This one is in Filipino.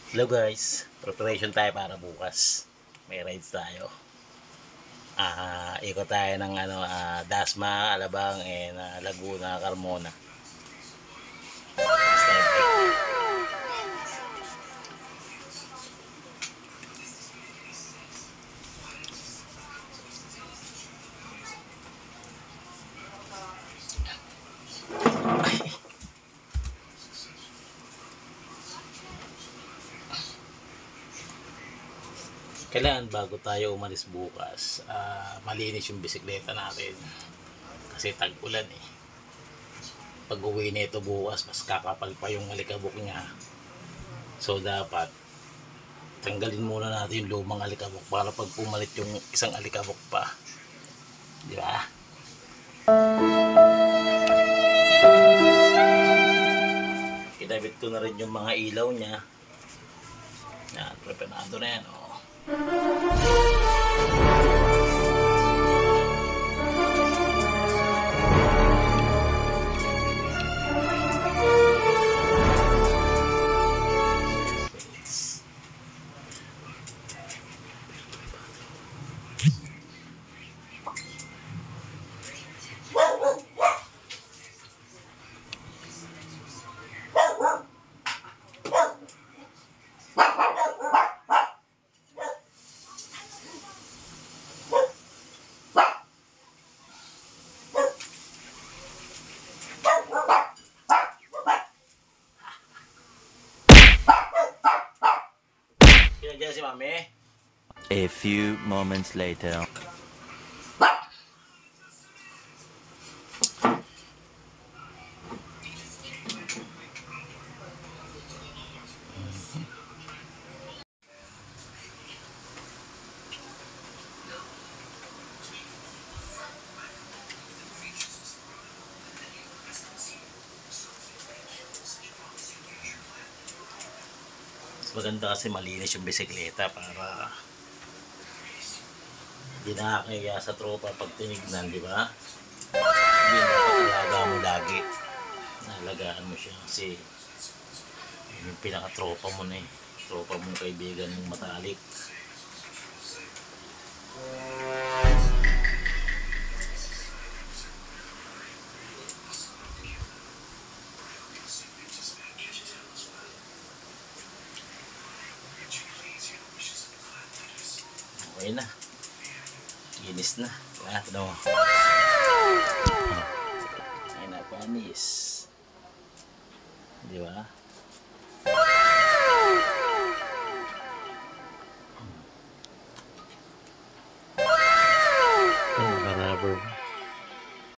Hello guys, preparation tayo para bukas. May rides tayo. Ikot tayo ng Dasma, Alabang, and Laguna, Carmona. Kailangan bago tayo umalis bukas, malinis yung bisikleta natin kasi tag-ulan eh. Pag uwi nito bukas, mas kakapal pa yung alikabok niya, so dapat tanggalin muna natin yung lumang alikabok para pag pumalit yung isang alikabok pa, di ba? Kinabit ko na rin yung mga ilaw niya. Yan, preparado na yan, oh. Diyan si Mami. A few moments later. Maganda kasi malinis yung bisikleta para hindi nakakaya sa tropa pag tinignan, di ba? Hindi nakakalaga mo lagi. Nalagaan mo siya kasi yung pinaka-tropa mo na eh. Tropa mong kaibigan mong matalik. Okay na. Ginis na. Ito na. Ay na, panis. Di ba?